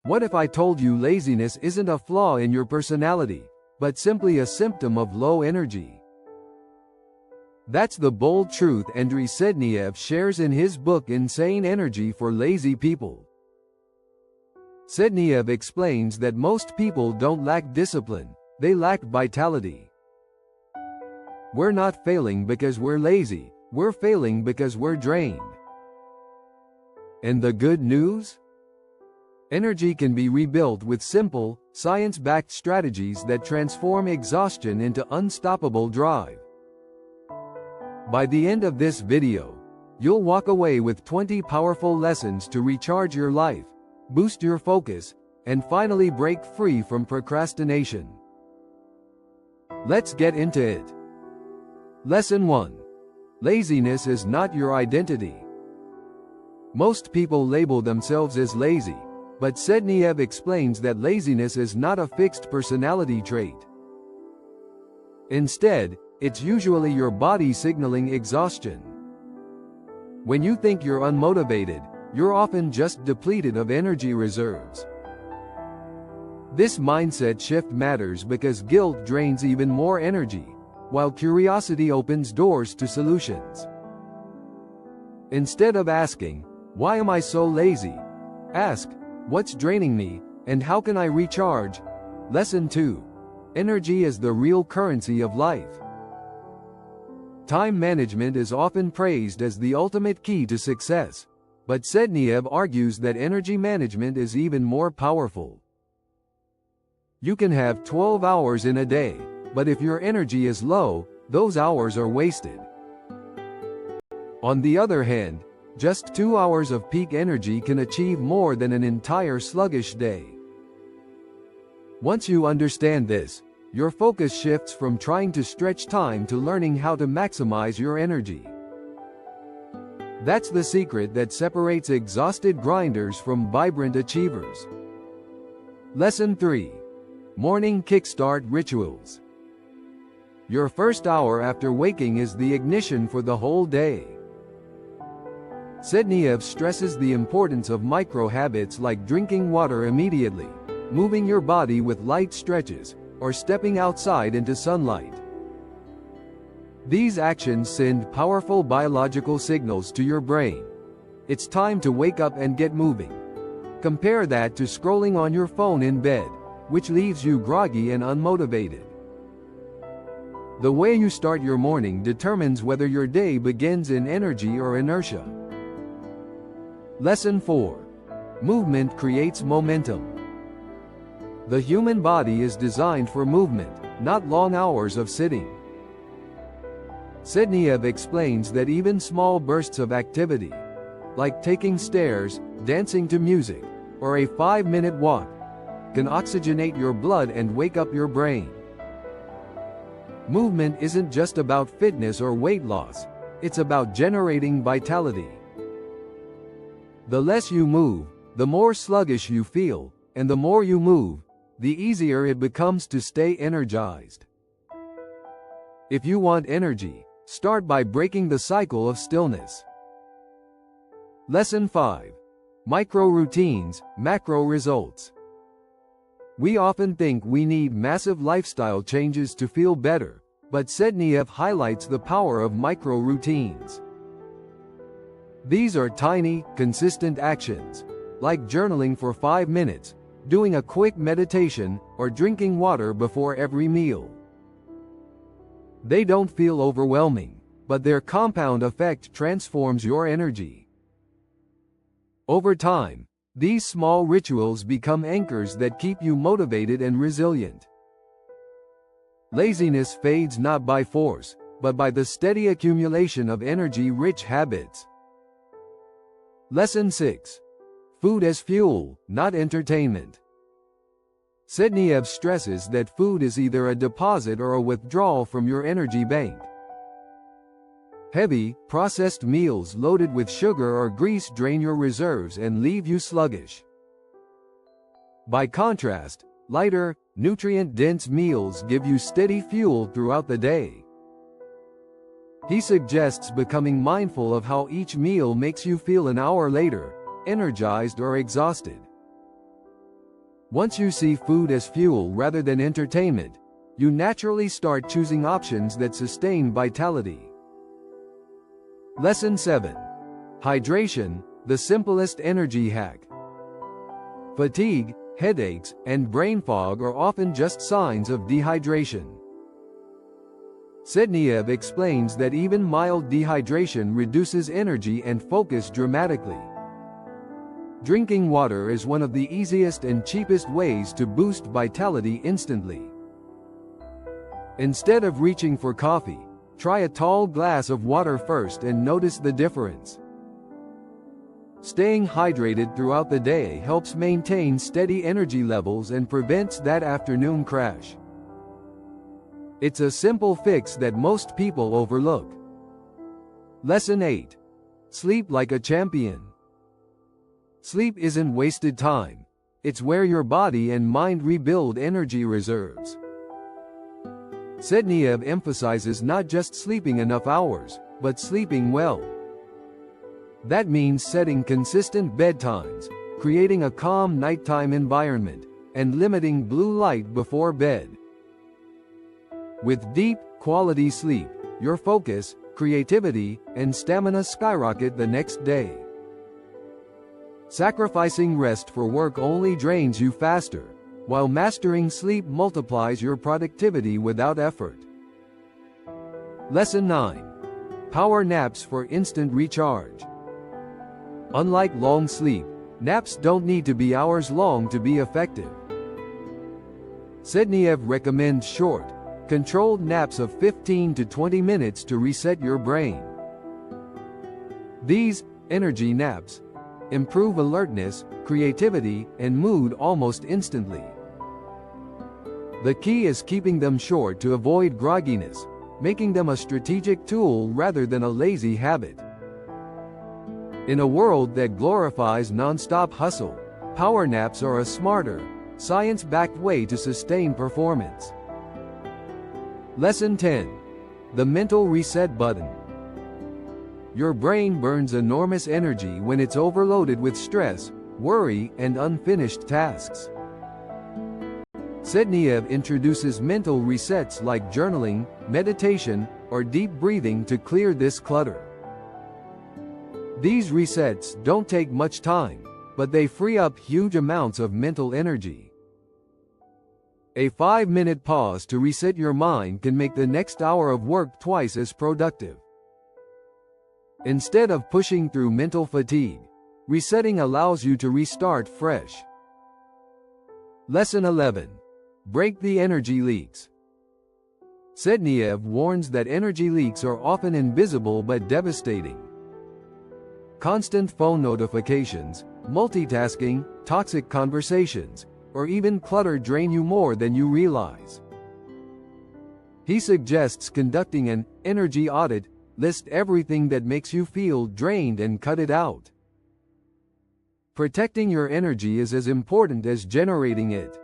What if I told you laziness isn't a flaw in your personality, but simply a symptom of low energy? That's the bold truth Andrii Sedniev shares in his book Insane Energy for Lazy People. Sedniev explains that most people don't lack discipline, they lack vitality. We're not failing because we're lazy, we're failing because we're drained. And the good news? Energy can be rebuilt with simple, science-backed strategies that transform exhaustion into unstoppable drive. By the end of this video, you'll walk away with 20 powerful lessons to recharge your life, boost your focus, and finally break free from procrastination. Let's get into it. Lesson 1. Laziness is not your identity. Most people label themselves as lazy, but Sedniev explains that laziness is not a fixed personality trait. Instead, it's usually your body signaling exhaustion. When you think you're unmotivated, you're often just depleted of energy reserves. This mindset shift matters because guilt drains even more energy, while curiosity opens doors to solutions. Instead of asking, "Why am I so lazy?" ask, "What's draining me, and how can I recharge?" Lesson 2. Energy is the real currency of life. Time management is often praised as the ultimate key to success, but Sedniev argues that energy management is even more powerful. You can have 12 hours in a day, but if your energy is low, those hours are wasted. On the other hand, just 2 hours of peak energy can achieve more than an entire sluggish day. Once you understand this, your focus shifts from trying to stretch time to learning how to maximize your energy. That's the secret that separates exhausted grinders from vibrant achievers. Lesson 3. Morning Kickstart Rituals. Your first hour after waking is the ignition for the whole day. Sedniev stresses the importance of micro-habits like drinking water immediately, moving your body with light stretches, or stepping outside into sunlight. These actions send powerful biological signals to your brain. It's time to wake up and get moving. Compare that to scrolling on your phone in bed, which leaves you groggy and unmotivated. The way you start your morning determines whether your day begins in energy or inertia. Lesson 4. Movement creates momentum. The human body is designed for movement, not long hours of sitting. Sedniev explains that even small bursts of activity, like taking stairs, dancing to music, or a 5-minute walk, can oxygenate your blood and wake up your brain. Movement isn't just about fitness or weight loss, it's about generating vitality. The less you move, the more sluggish you feel, and the more you move, the easier it becomes to stay energized. If you want energy, start by breaking the cycle of stillness. Lesson 5. Micro routines, macro results. We often think we need massive lifestyle changes to feel better, but Sedniev highlights the power of micro routines. These are tiny, consistent actions, like journaling for 5 minutes, doing a quick meditation, or drinking water before every meal. They don't feel overwhelming, but their compound effect transforms your energy. Over time, these small rituals become anchors that keep you motivated and resilient. Laziness fades not by force, but by the steady accumulation of energy-rich habits. Lesson 6. Food as fuel, not entertainment. Sedniev stresses that food is either a deposit or a withdrawal from your energy bank. Heavy, processed meals loaded with sugar or grease drain your reserves and leave you sluggish. By contrast, lighter, nutrient-dense meals give you steady fuel throughout the day. He suggests becoming mindful of how each meal makes you feel an hour later, energized or exhausted. Once you see food as fuel rather than entertainment, you naturally start choosing options that sustain vitality. Lesson 7. Hydration, the simplest energy hack. Fatigue, headaches, and brain fog are often just signs of dehydration. Sedniev explains that even mild dehydration reduces energy and focus dramatically. Drinking water is one of the easiest and cheapest ways to boost vitality instantly. Instead of reaching for coffee, try a tall glass of water first and notice the difference. Staying hydrated throughout the day helps maintain steady energy levels and prevents that afternoon crash. It's a simple fix that most people overlook. Lesson 8. Sleep like a champion. Sleep isn't wasted time. It's where your body and mind rebuild energy reserves. Sedniev emphasizes not just sleeping enough hours, but sleeping well. That means setting consistent bedtimes, creating a calm nighttime environment, and limiting blue light before bed. With deep, quality sleep, your focus, creativity, and stamina skyrocket the next day. Sacrificing rest for work only drains you faster, while mastering sleep multiplies your productivity without effort. Lesson 9. Power naps for instant recharge. Unlike long sleep, naps don't need to be hours long to be effective. Sedniev recommends short, controlled naps of 15 to 20 minutes to reset your brain. These energy naps improve alertness, creativity, and mood almost instantly. The key is keeping them short to avoid grogginess, making them a strategic tool rather than a lazy habit. In a world that glorifies non-stop hustle, power naps are a smarter, science-backed way to sustain performance. Lesson 10. The mental reset button. Your brain burns enormous energy when it's overloaded with stress, worry, and unfinished tasks. Sedniev introduces mental resets like journaling, meditation, or deep breathing to clear this clutter. These resets don't take much time, but they free up huge amounts of mental energy. A 5-minute pause to reset your mind can make the next hour of work twice as productive. Instead of pushing through mental fatigue, resetting allows you to restart fresh. Lesson 11. Break the energy leaks. Sedniev warns that energy leaks are often invisible but devastating. Constant phone notifications, multitasking, toxic conversations, or even clutter drain you more than you realize. He suggests conducting an energy audit. List everything that makes you feel drained and cut it out. Protecting your energy is as important as generating it.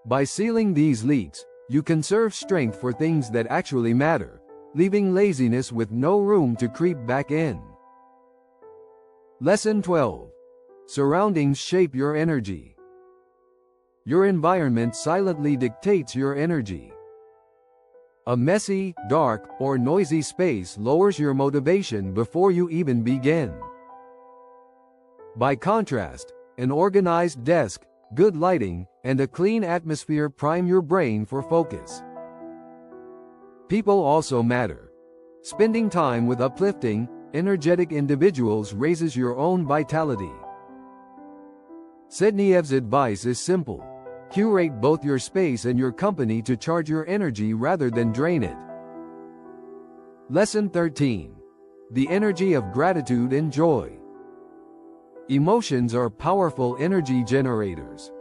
By sealing these leaks, you conserve strength for things that actually matter, leaving laziness with no room to creep back in. Lesson 12. Surroundings shape your energy. Your environment silently dictates your energy. A messy, dark, or noisy space lowers your motivation before you even begin. By contrast, an organized desk, good lighting, and a clean atmosphere prime your brain for focus. People also matter. Spending time with uplifting, energetic individuals raises your own vitality. Sedniev's advice is simple. Curate both your space and your company to charge your energy rather than drain it. Lesson 13. The energy of gratitude and joy. Emotions are powerful energy generators.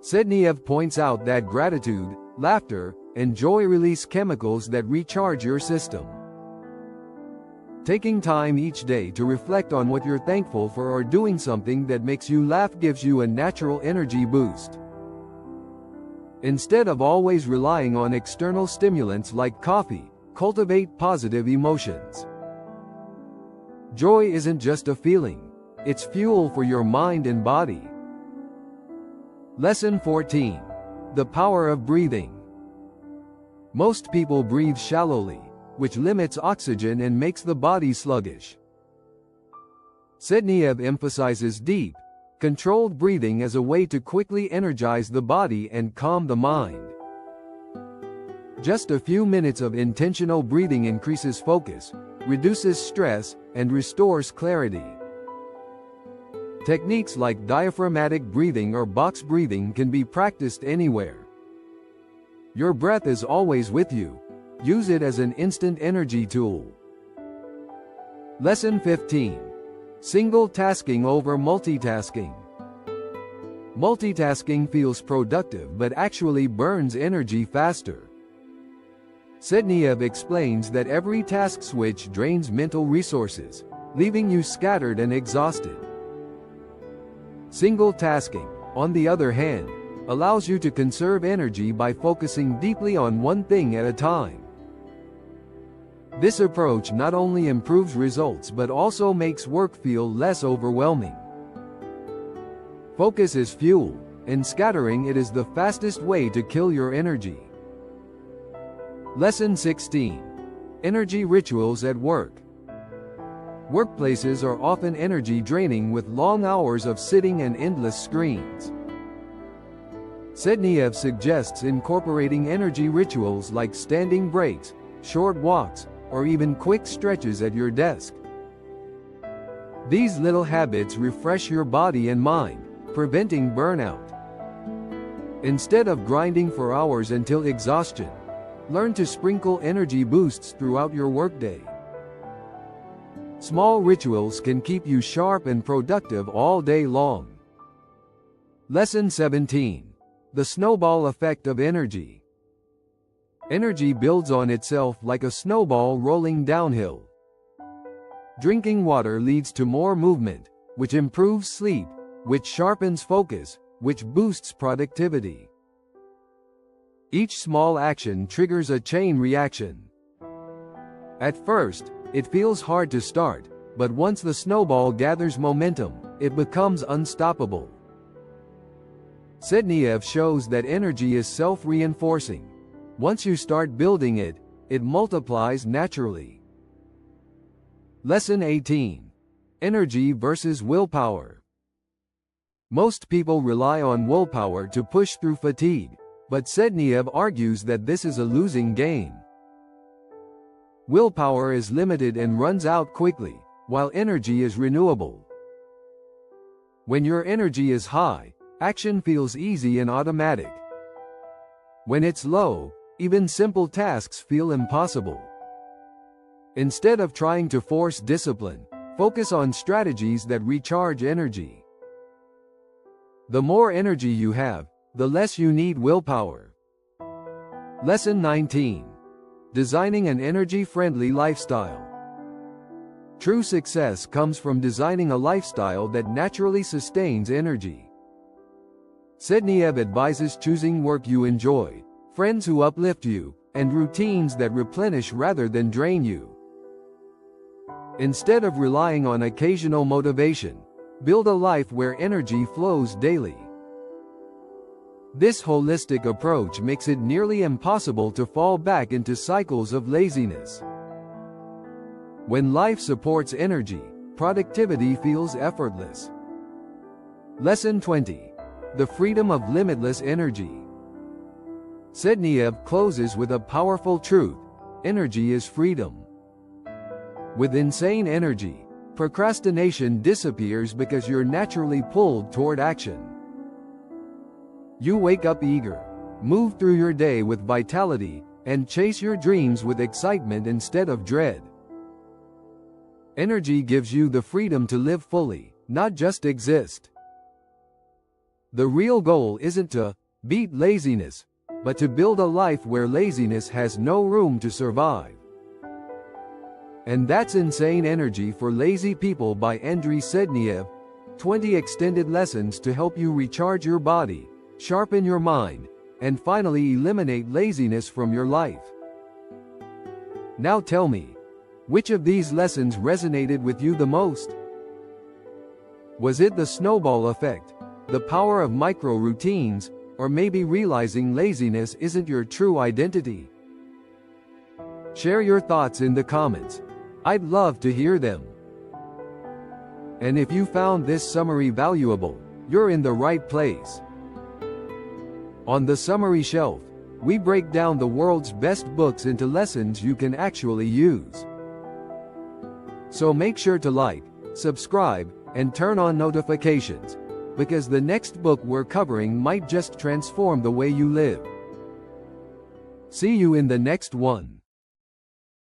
Sedniev points out that gratitude, laughter, and joy release chemicals that recharge your system. Taking time each day to reflect on what you're thankful for or doing something that makes you laugh gives you a natural energy boost. Instead of always relying on external stimulants like coffee, cultivate positive emotions. Joy isn't just a feeling, it's fuel for your mind and body. Lesson 14. The power of breathing. Most people breathe shallowly, which limits oxygen and makes the body sluggish. Sedniev emphasizes deep, controlled breathing as a way to quickly energize the body and calm the mind. Just a few minutes of intentional breathing increases focus, reduces stress, and restores clarity. Techniques like diaphragmatic breathing or box breathing can be practiced anywhere. Your breath is always with you. Use it as an instant energy tool. Lesson 15. Single tasking over multitasking. Multitasking feels productive but actually burns energy faster. Sedniev explains that every task switch drains mental resources, leaving you scattered and exhausted. Single tasking, on the other hand, allows you to conserve energy by focusing deeply on one thing at a time. This approach not only improves results but also makes work feel less overwhelming. Focus is fuel, and scattering it is the fastest way to kill your energy. Lesson 16. Energy rituals at work. Workplaces are often energy draining with long hours of sitting and endless screens. Sedniev suggests incorporating energy rituals like standing breaks, short walks, or even quick stretches at your desk. These little habits refresh your body and mind, preventing burnout. Instead of grinding for hours until exhaustion, learn to sprinkle energy boosts throughout your workday. Small rituals can keep you sharp and productive all day long. Lesson 17. The snowball effect of energy. Energy builds on itself like a snowball rolling downhill. Drinking water leads to more movement, which improves sleep, which sharpens focus, which boosts productivity. Each small action triggers a chain reaction. At first, it feels hard to start, but once the snowball gathers momentum, it becomes unstoppable. Sedniev shows that energy is self-reinforcing. Once you start building it, it multiplies naturally. Lesson 18. Energy versus willpower. Most people rely on willpower to push through fatigue, but Sedniev argues that this is a losing game. Willpower is limited and runs out quickly, while energy is renewable. When your energy is high, action feels easy and automatic. When it's low, even simple tasks feel impossible. Instead of trying to force discipline, focus on strategies that recharge energy. The more energy you have, the less you need willpower. Lesson 19. Designing an energy-friendly lifestyle. True success comes from designing a lifestyle that naturally sustains energy. Sedniev advises choosing work you enjoy, friends who uplift you, and routines that replenish rather than drain you. Instead of relying on occasional motivation, build a life where energy flows daily. This holistic approach makes it nearly impossible to fall back into cycles of laziness. When life supports energy, productivity feels effortless. Lesson 20. The freedom of limitless energy. Sedniev closes with a powerful truth: energy is freedom. With insane energy, procrastination disappears because you're naturally pulled toward action. You wake up eager, move through your day with vitality, and chase your dreams with excitement instead of dread. Energy gives you the freedom to live fully, not just exist. The real goal isn't to beat laziness, but to build a life where laziness has no room to survive. And that's Insane Energy for Lazy People by Andrii Sedniev. 20 extended lessons to help you recharge your body, sharpen your mind, and finally eliminate laziness from your life. Now tell me, which of these lessons resonated with you the most? Was it the snowball effect, the power of micro routines, or maybe realizing laziness isn't your true identity? Share your thoughts in the comments. I'd love to hear them. And if you found this summary valuable, you're in the right place. On the Summary Shelf, we break down the world's best books into lessons you can actually use. So make sure to like, subscribe, and turn on notifications, because the next book we're covering might just transform the way you live. See you in the next one.